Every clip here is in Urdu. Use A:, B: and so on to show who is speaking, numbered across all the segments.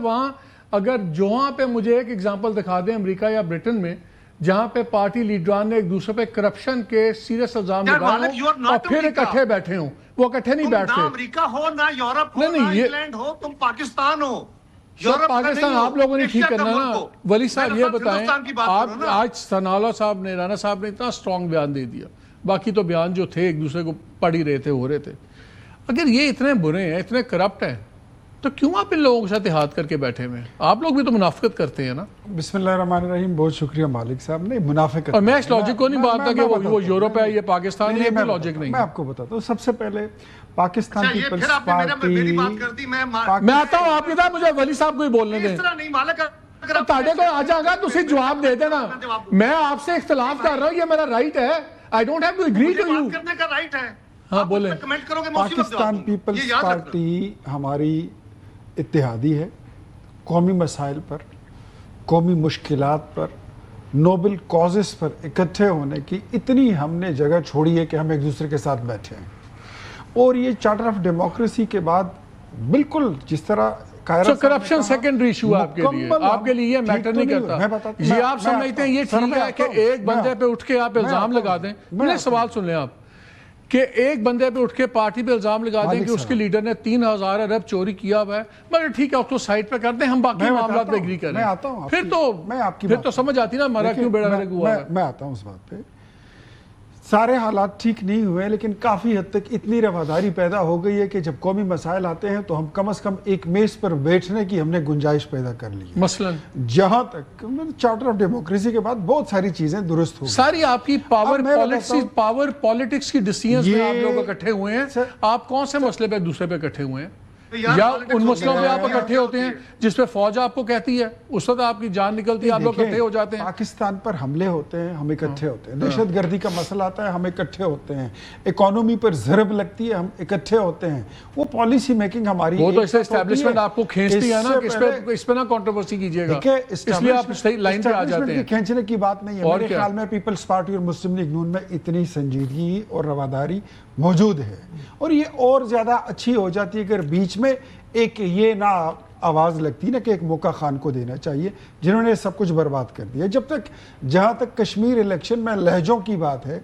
A: وہاں اگر جہاں پہ مجھے ایک ایگزامپل دکھا دیں امریکہ یا برٹن میں جہاں پہ پارٹی لیڈران نے ایک دوسرے پہ کرپشن کے سیریس الزام لگائے ہوں اور پھر اکٹھے بیٹھے ہوں، وہ اکٹھے نہیں بیٹھتے.
B: نہ امریکہ ہو نہ یورپ ہو نہ انگلینڈ ہو، تم پاکستان ہو.
A: پاکستان آپ لوگوں نے ٹھیک کرنا نا. ولی صاحب یہ بتائیں، آپ آج ثناءاللہ صاحب نے، رانا صاحب نے اتنا سٹرونگ بیان دے دیا، باقی تو بیان جو تھے ایک دوسرے کو پڑھ ہی رہے تھے، ہو رہے تھے. اگر یہ اتنے برے ہیں، اتنے کرپٹ ہیں، تو کیوں آپ ان لوگوں کے ساتھ اتحاد کر کے بیٹھے ہوئے ہیں؟ آپ لوگ بھی تو منافقت کرتے ہیں نا.
C: بسم اللہ الرحمن الرحیم. بہت شکریہ مالک صاحب. نہیں منافقت،
A: اور میں اس لاجک کو نہیں مانتا کہ وہ یورپ ہے، یہ پاکستان ہے، یہ لاجک نہیں.
C: میں آپ کو بتاتا ہوں. سب سے پہلے پاکستان پیپلز پارٹی،
A: میں آتا ہوں آپ کے ساتھ، مجھے ولی صاحب کو ہی بولنے دیں. تاڑے کو آ جائے گا تو اسے جواب دے دینا. میں آپ سے اختلاف کر رہا ہوں، یہ میرا رائٹ ہے. I don't have to agree to you.
B: کرنے کا رائٹ ہے.
A: ہاں بولیں.
C: پاکستان پیپلز پارٹی ہماری اتحادی ہے. قومی مسائل پر، قومی مشکلات پر، نوبل کازز پر اکٹھے ہونے کی اتنی ہم نے جگہ چھوڑی ہے کہ ہم ایک دوسرے کے ساتھ بیٹھے ہیں. اور یہ چارٹر آف ڈیموکریسی کے بعد بالکل جس طرح
A: کرپشن سیکنڈری ایشو آپ کے لیے یہ میٹر نہیں کرتا. یہ آپ سمجھتے ہیں یہ ٹھیک ہے کہ ایک بندے پہ اٹھ کے آپ الزام لگا دیں. میرے سوال سن لیں آپ، کہ ایک بندے پہ اٹھ کے پارٹی پہ الزام لگا دیں کہ اس کے لیڈر نے 3000 ارب چوری کیا ہوا ہے، مگر ٹھیک ہے اس کو سائٹ پہ کرتے ہیں، ہم باقی معاملات پہ اگری کریں. پھر تو سمجھ آتی نا ہمارا کیوں بیڑا غرق ہوا ہے.
C: میں آتا ہوں اس بات پہ. سارے حالات ٹھیک نہیں ہوئے، لیکن کافی حد تک اتنی رواداری پیدا ہو گئی ہے کہ جب قومی مسائل آتے ہیں تو ہم کم از کم ایک میز پر بیٹھنے کی ہم نے گنجائش پیدا کر لی ہے.
A: مثلا
C: جہاں تک چارٹر آف ڈیموکریسی کے بعد بہت ساری چیزیں درست ہو گئی.
A: ساری آپ کی پاور پالیٹکس کی ڈیسیژنز میں آپ لوگ اکٹھے ہوئے ہیں. آپ کون سے مسئلے پہ دوسرے پہ اکٹھے ہوئے ہیں؟ یا ان مسئلوں پہ آپ اکٹھے ہوتے ہیں جس پہ فوج آپ کو کہتی ہے، اس وقت آپ کی جان نکلتی ہے، آپ لوگ اکٹھے ہو جاتے ہیں.
C: پاکستان پر حملے ہوتے ہیں، ہم اکٹھے ہوتے ہیں. دہشت گردی کا مسئلہ آتا ہے، ہم اکٹھے ہوتے ہیں. اکانومی پر ضرب لگتی ہے، ہم اکٹھے ہوتے ہیں. وہ پالیسی میکنگ ہماری،
A: وہ تو اس سے اسٹیبلشمنٹ آپ کو کھینچتی ہے نا کہ اس پہ نہ کنٹروورسی کیجیے گا، اس لیے آپ صحیح لائن پہ آ جاتے ہیں.
C: کھینچنے کی بات نہیں ہے. میرے خیال میں پیپلز پارٹی اور مسلم لیگ نون میں اتنی سنجیدگی اور رواداری موجود ہے، اور یہ اور زیادہ اچھی ہو جاتی ہے اگر بیچ میں ایک یہ نہ آواز لگتی نا کہ ایک موقع خان کو دینا چاہیے جنہوں نے سب کچھ برباد کر دیا. جہاں تک کشمیر الیکشن میں لہجوں کی بات ہے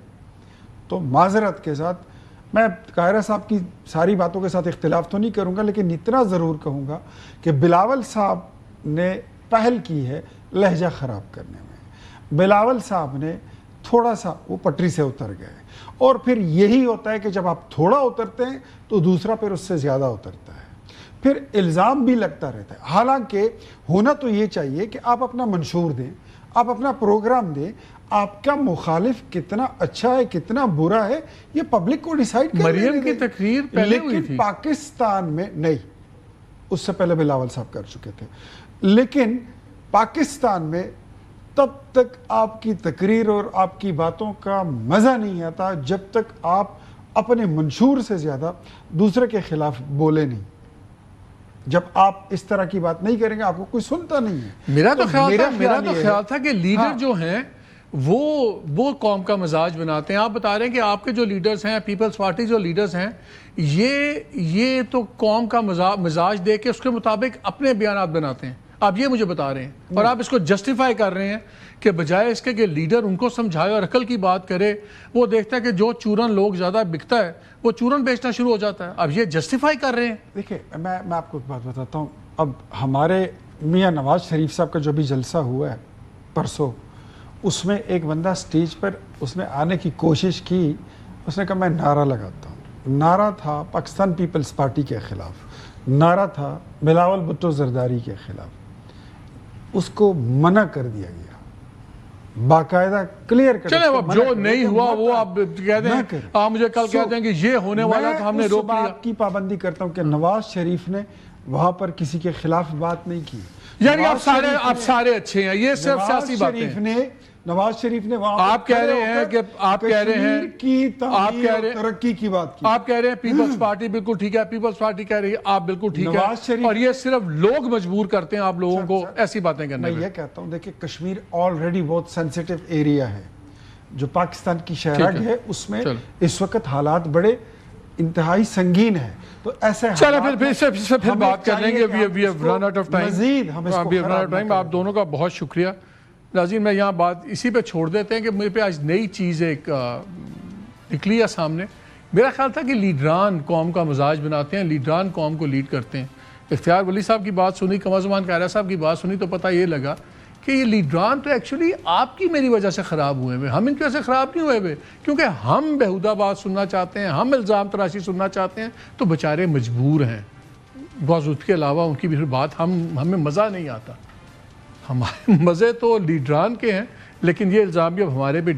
C: تو معذرت کے ساتھ میں قاہرہ صاحب کی ساری باتوں کے ساتھ اختلاف تو نہیں کروں گا، لیکن اتنا ضرور کہوں گا کہ بلاول صاحب نے پہل کی ہے لہجہ خراب کرنے میں. بلاول صاحب نے تھوڑا سا وہ پٹری سے اتر گئے، اور پھر یہی ہوتا ہے کہ جب آپ تھوڑا اترتے ہیں تو دوسرا پھر اس سے زیادہ اترتا ہے، پھر الزام بھی لگتا رہتا ہے. حالانکہ ہونا تو یہ چاہیے کہ آپ اپنا منشور دیں، آپ اپنا پروگرام دیں، آپ کا مخالف کتنا اچھا ہے کتنا برا ہے یہ پبلک کو ڈیسائیڈ کرنے دیں.
A: مریم کی تقریر پہلے ہوئی تھی،
C: لیکن پاکستان میں نہیں، اس سے پہلے بلاول صاحب کر چکے تھے. لیکن پاکستان میں تب تک آپ کی تقریر اور آپ کی باتوں کا مزہ نہیں آتا جب تک آپ اپنے منشور سے زیادہ دوسرے کے خلاف بولے نہیں. جب آپ اس طرح کی بات نہیں کریں گے آپ کو کوئی سنتا نہیں ہے.
A: میرا تو خیال تھا کہ لیڈر جو ہیں وہ قوم کا مزاج بناتے ہیں. آپ بتا رہے ہیں کہ آپ کے جو لیڈرز ہیں، پیپلز پارٹی جو لیڈرز ہیں، یہ تو قوم کا مزاج دے کے اس کے مطابق اپنے بیانات بناتے ہیں. آپ یہ مجھے بتا رہے ہیں، اور آپ اس کو جسٹیفائی کر رہے ہیں کہ بجائے اس کے کہ لیڈر ان کو سمجھائے اور عقل کی بات کرے، وہ دیکھتا ہے کہ جو چورن لوگ زیادہ بکتا ہے وہ چورن بیچنا شروع ہو جاتا ہے. اب یہ جسٹیفائی کر رہے ہیں.
C: دیکھیں میں آپ کو ایک بات بتاتا ہوں. اب ہمارے میاں نواز شریف صاحب کا جو بھی جلسہ ہوا ہے پرسوں، اس میں ایک بندہ سٹیج پر اس نے آنے کی کوشش کی. اس نے کہا میں نعرہ لگاتا ہوں. نعرہ تھا پاکستان پیپلز پارٹی کے خلاف، نعرہ تھا بلاول بھٹو زرداری کے خلاف. اس کو منع کر دیا گیا، باقاعدہ کلیئر کر.
A: چلے اب جو نہیں ہوا وہ آپ کہہ دیں، آپ مجھے کل کہتے ہیں کہ یہ ہونے والا تھا، ہم نے روک لیا.
C: میں آپ کی پابندی کرتا ہوں کہ نواز شریف نے وہاں پر کسی کے خلاف بات نہیں کی.
A: یعنی آپ سارے اچھے ہیں، یہ صرف سیاسی باتیں ہیں.
C: نواز شریف نے وہاں
A: آپ کہہ رہے ہیں کہ آپ کہہ رہے ہیں
C: کی ترقی کی بات کی.
A: آپ کہہ رہے ہیں پیپلز پارٹی بالکل ٹھیک ہے، پیپلز پارٹی کہہ رہی ہے آپ بالکل ٹھیک ہے، اور یہ صرف لوگ مجبور کرتے ہیں آپ لوگوں کو ایسی باتیں کرنے میں.
C: میں یہ کہتا ہوں دیکھیں کشمیر آلریڈی بہت سینسیٹیو ایریا ہے جو پاکستان کی شہرگ ہے. اس میں اس وقت حالات بڑے انتہائی سنگین ہے. تو ایسے
A: چلے پھر بات کر لیں گے. We have run out of time.
C: مزید ہم اس کو خراب نہ کریں.
A: آپ دونوں کا بہت شکریہ. ناظرین میں یہاں بات اسی پہ چھوڑ دیتے ہیں کہ میرے پہ آج نئی چیز ایک نکلی ہے سامنے. میرا خیال تھا کہ لیڈران قوم کا مزاج بناتے ہیں, لیڈران قوم کو لیڈ کرتے ہیں. اختیار ولی صاحب کی بات سنی, قمر زمان قاہرہ صاحب کی بات سنی تو پتہ یہ لگا کہ یہ لیڈران تو ایکچولی آپ کی میری وجہ سے خراب ہوئے ہوئے. ہم ان کی وجہ سے خراب نہیں ہوئے ہوئے, کیونکہ ہم بیہودہ بات سننا چاہتے ہیں, ہم الزام تراشی سننا چاہتے ہیں, تو بیچارے مجبور ہیں. بس اس کے علاوہ ان کی بھی بات ہمیں مزہ نہیں آتا. ہمارے مزے تو لیڈران کے ہیں, لیکن یہ الزام بھی اب ہمارے بھی